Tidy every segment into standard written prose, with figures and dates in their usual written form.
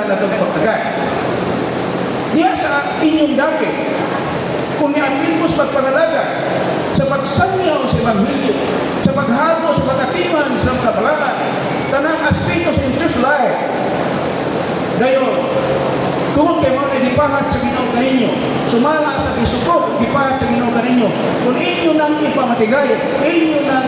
na itong pagtagay. Diya sa inyong dati, kung niapin mo sa pagpangalaga, sa pagsanyaw sa Ebanghelyo, sa paghago sa pagkatiman sa kabalangan, tanang aspeto sa Diyos life. Dayon, kung kayo mga ipahat sa Ginoo kaninyo, sumala sa isukod, ipahat sa Ginoo kaninyo, kung inyo nang ipamatigay, inyo nang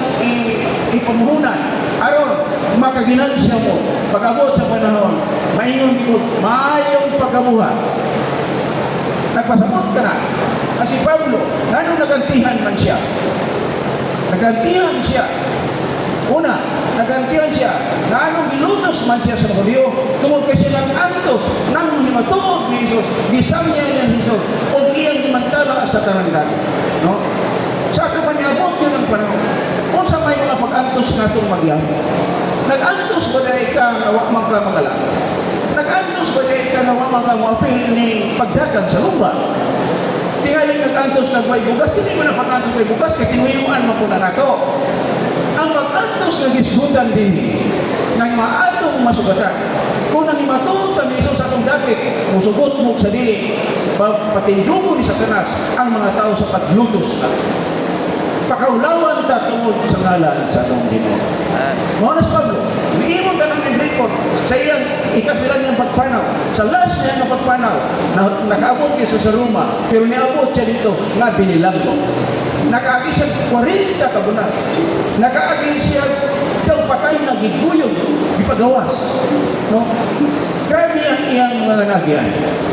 ipamuhunan, aron makaginansya mo, pag-abot sa panahon, maingon ikot, maayong pagkabuhat. Nagpasabot ka na. Kasi Pablo, anong nagantihan man siya? Nagantihan siya. Una, nagantihan siya na anong gilutos man siya sa Hudyo, tungkol kay silang antos nang himatuog ni Jesus, gisangya niya ni Jesus, o iyang himantala sa tarandan. No? Sa ito pa niabot yun ang panahon. Kung sa may mga pag-antos na itong magyan, nag-antos ba dahil ka na wak magkamagala? Nag-antos ba dahil ka na wak magkamapil ni pagdagan sa lumba? Di nga yung nag-antos na may bugas, hindi mo na pag-antos may bugas, kaya tinuyuan mo po na nato. Ang pag-antos na gisgutan din, ng maatong masugatan. Kung nang imatutan ni Jesus sa itong dapit, musugot mo sa dili, patindugo ni Satanas ang mga tao sa paglutos na. Pakaulawan ta tungod sa ngalan sa atong Ginoo. Monas Pablo, niimong ka ng report sa iyang ikapilan niyang pagpanaw, sa last niya ng pagpanaw, na nakaabot siya sa Roma, pero niabot siya dito nga binilanggo. Nakaagi siya 40 kabunan. Nakaagi siya daw patay na giguyog, gipagawas. No? Grabe ang iyang mga nagyan.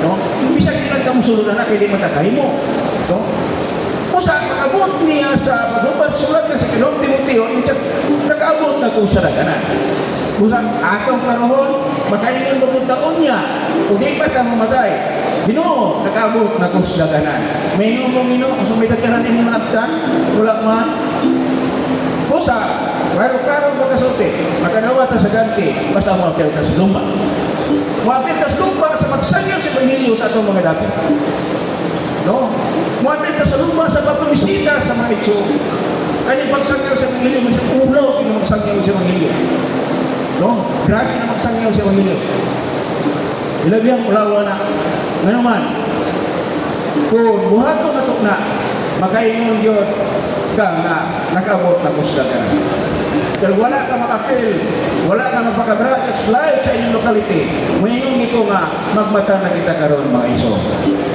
No? Bisag ilang kamusulunan na, kaya di matatay mo. No? Kung saan pag-abot niya sa pag-ubad sulat na sa Kinong Timoteo, nag-abot na kung sa naganan. Kung saan atong panahon, makaingon mo kung taon niya, kung di pa ka mamatay, Ginoo, nag-abot na kung sa naganan. May inumong Ginoo, kung sumidad ka natin yung manaptan, wala man. Kung saan, klaro-klaro magkasulti, makanawa ta sa ganti, basta mo apel ka sa lumba. Mo-apel ka sa lumba sa magsangyaw sa Ebanghelyo sa atong mga dati. No? Muamit ka sa lumba sa pagpamisita sa mga ito. Kaya pagsangyaw sa Ebanghelyo, may ulo yung magsangyaw sa Ebanghelyo. No? Grabe na magsangyaw sa Ebanghelyo. Ilabi ang ulawa na. Nga naman, kung buhato na ito na, makaingon yun ka na nakaabot na kusda ka na. Pero wala ka makapil, wala ka magpakabratas live sa inyong locality. Mayroon ito nga, magmata na kita karon mga iso.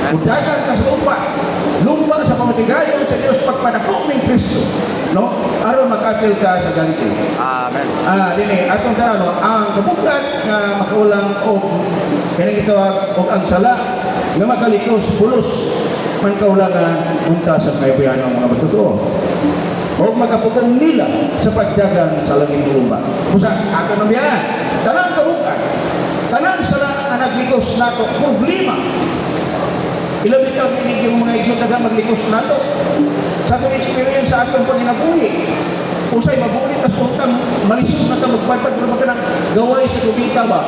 Udagan ka sa lumpa sa pamatigayon sa Diyos pagpadakok ng Kristo. No? Aron makapil ka sa ganti. Amen. Dini, atong tarano, ang kabukat nga makaulang o kaya gitawag o ang sala nga makalikos, pulos, man kaulangan, unta sa kaibigan ng mga matutuo. O makapukong nila sa pagdagan sa langit ng lumba. Kusa, ako nabiyan, tanang kabukat, tanang sala ang naglikos na ito, problema. Ilang bitaw kinig yung mga igsoon na maglikos na ito. Sa akong experience sa akong panginabuhi, usay mabulit at utang malisod na ito magpapad pero ka ng gaway sa kubita ba?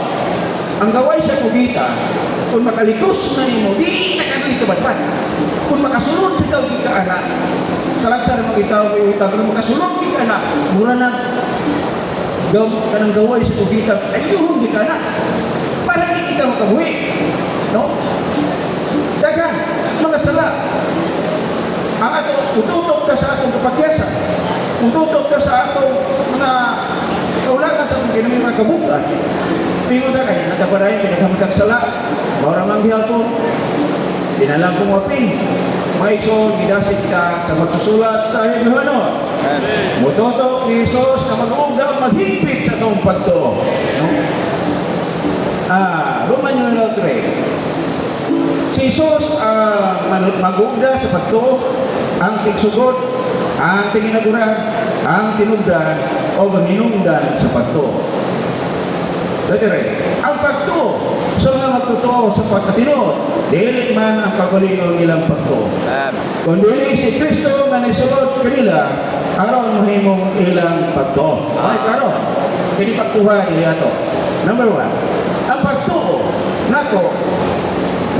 Ang gaway sa kubita, kung makalikos na mo, di na ka dito batpat. Kung makasulod bitaw kita anak, talagsa na mag-itaw may utang, kung makasulod kita anak, mura na kanang gaway sa kubita, ayun di ka na. Para hindi kita makabuhi. No? Dagan, mga sala. Ang ato, ututok ka sa atong kapagyasan. Ututok ka sa atong mga kaulangan sa atong kinaming mga kabukan. Pingon na kayo, nagkapadayon, pinagkamatag sala. Maura mang gihapon. Dinalang kong wapin. May iso, gidasik ka sa magsusulat sa Hebreano. Mututok ni Jesus na mag-uugdaw, maghigpit sa itong pagto. No? Roman numeral 3. Si Jesus mag-ugda sa pagtuo, ang tigsugod, ang tinginaguran, ang tinugdan, o maminungdan sa pagtuo. Dati rin, ang pagtuo sa mga magtutuo sa pagkatinood, dili man ang pagalingon nilang pagtuo. Kung dili si Kristo na nisulod kanila, aron mahimong ilang pagtuo. Ay, karon, hindi pagtuha nila ito. Number 1, ang pagtuo, nako,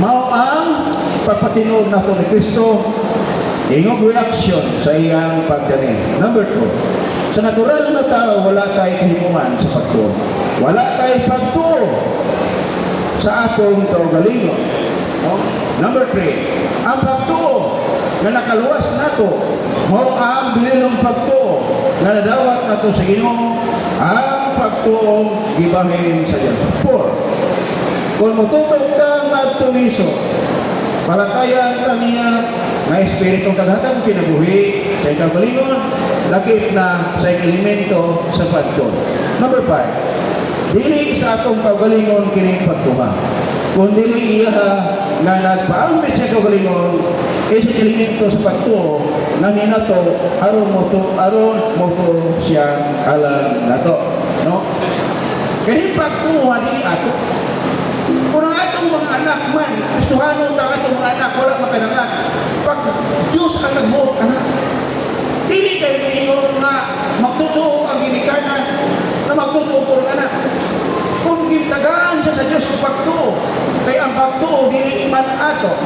mao ang pagpatinood na ito ni Kristo, ingog reaction sa iyang pagdanin. Number 2, sa natural na tao, wala tayo kahimungan sa pagtuo. Wala tayo pagtuo sa atong kaugalingon. No? Number 3, ang pagtuo nga nakaluwas nato mao ang bililong pagtuo nga nadawat nato sa Ginoo, ang pagtuo gibahin sa Dios. 4, kung mututok ka magtumiso, palakayan kaniya na espiritong kaghatag kinabuhi sa kaugalingon, lakip na sa elemento sa pagtuo. Number 5, dili sa atong kaugalingon kining pagtuha, kung dili iya nga nagpaambit sa kaugalingon sa elemento sa pagtuo na hinato aron mo siya alam nato, no? Kini pagtuha dili ato. Kung ang atong mga anak man, gustuhanon ang atong mga anak, wala makanangat. Pag Diyos ang nagbuot anak, dili kayo ningon nga magtotoo ang ginikanan na magtotoo po ng anak. Kung gintagaan siya sa Diyos kung pagtuo, kaya ang pagtuo dili man ato,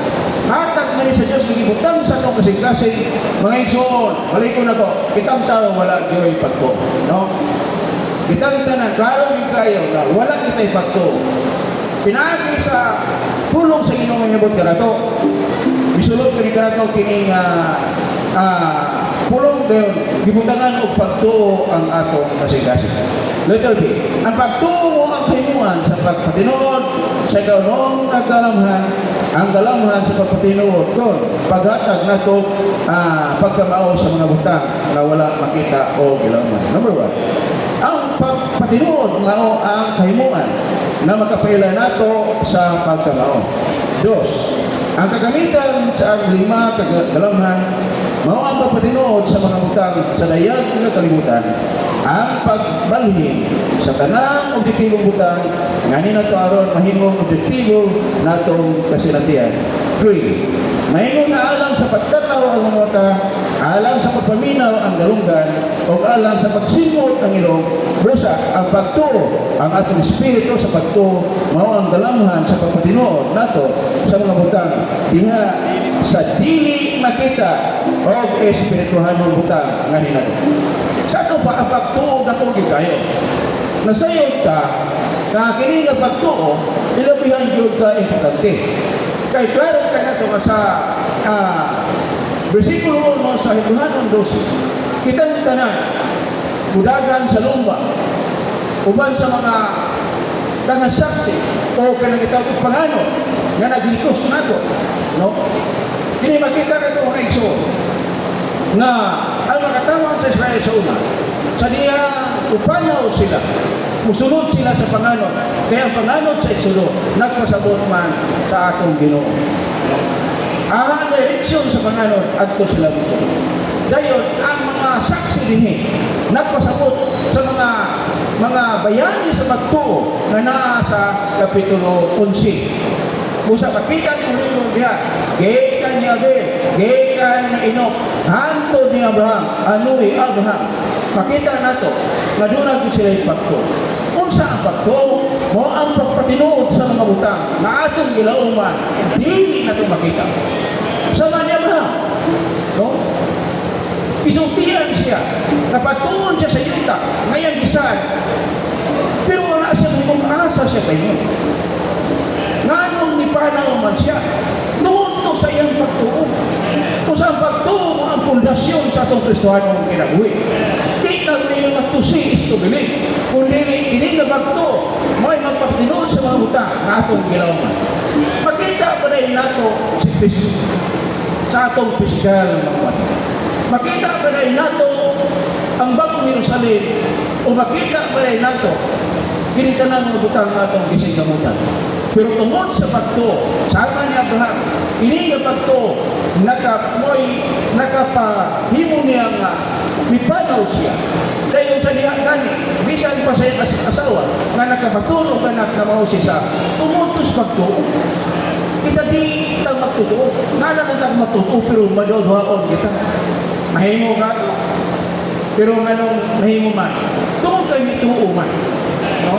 hatag na sa Diyos gigibutang sa itong kasing-kasing, mga igsoon, balik ko na to, kitang tao wala diyo'y pagtuo, no? Kitang tanan, klaro kayo na wala kita'y pagtuo. Pinagi sa pulong sa Ginoo nga nyabot kanato. Misulod kini kanato kining pulong dayon gibutangan og pagtuo ang atong kasing-kasing. Letter B, ang pagtuo ang himuan sa pagpatinuod sa kaunong nagdalamhan, ang dalamhan sa pagpatinuod kon paghatag nato pagkamao sa mga butang na wala makita o gilaman. Number 1, ang pagpatinuod mao ang kahimuan na makapaila nato sa pagkamao. 2, ang kagamitan sa ang 5 kagalamhan mao ang pagpatinuod sa mga butang sa dayag nga kalibutan, ang pagbalhin sa tanang objektibong butang ngani nato aron mahimong objektibo natong kasinatian. 3, mahimong na alam sa pagtanaw ang mga mata, alam sa pagpaminaw ang dalunggan, o alam sa pagsimot ang ilong. Busa ang pagtuo, ang atong espiritu sa pagtuo mao ang dalamhan sa pagpatinuod nato sa mga butang diha sa dili makita o espirituhanong butang ngani nato. Sa ato pa ang pagtuo nato gigayo. Nasayod ka na kini nga pagtuo ilabihan gyud ka importante. Kay klaro ka nato nga sa bersikulo 1 sa Hebrehanon 12. Kitang tanan budagan sa lumba uban sa mga saksi o kanang gitawag pangano nga naglikos nato, no? Kini makita nato mga igsoon na ang makatawag sa Israel sa una sa diya upanaw sila, musunod sila sa panganod, kaya ang panganod sa Exodo nagpasabot man sa atong Ginoo, no? Ang direksyon sa panganod adto sila musunod. Dayon ang mga saksi dinhi nagpasabot sa mga bayani sa pagtuo na naa sa kapitulo 11. Kung sa kapitan ng Rinong diha, gikan ni Abel, gikan ni Enoch, hantod ni Abraham, anuhi Abraham. Makita nato nga doon natin sila yung pagtuo. Unsa ang pagtuo? Mo ang pagpatinuod sa mga butang na atong gilauman, dili nato makita. Sama ni Abraham, no? Isultihan siya, napatuon siya sa yuta, ngayon gisan, pero wala siya kung asa siya kayo. Nganong nipanaw man siya, noon to sa iyang pagtuo. Kung sa pagtuo ang pundasyon sa itong Kristohanong kinabuhi. Di na rin yung tusi istubili, kundi hindi na pagtuo, may magpapinood sa mga utang na atong ginawaman. Makita pa rin nato si Kristo sa atong pisikal ng mga mata. Makita pa rin nato ang bagong Jerusalem o makita pa rin nato kinita na mga butang atong gising gamutan. Pero tungod sa pagtuo, sama ni Abraham, ini nga pagtuo, nakapahimo niya nga mipanaw siya. Dahil sa niya gani, bisan pa sa asawa, nga nakapatulog ka na kamao siya, tungod sa pagtuo. Kita di tang magtutuo. Nga lang tang magtutuo, pero madodwaon kita. Mahimo ka, pero nganong mahimo man, tungod kay mituo man. No?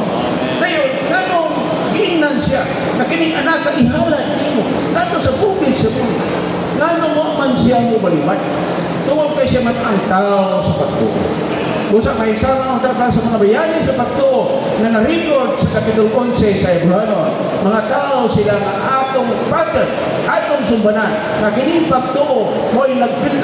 Dayon, nganong giingnan siya, na kining anak ka ihalad nimo, nato sa bukid sa bukid. Nganong mo man siya mo balimat, tungod kay siya man ang tao sa pagtuo. Busa may sama ang tapang sa mga bayani sa pagtuo na na-record sa Kapitulo 11 sa Hebreano. Mga tao sila nga atong pattern, atong sumbanan, na kining pagtuo mo'y nagpil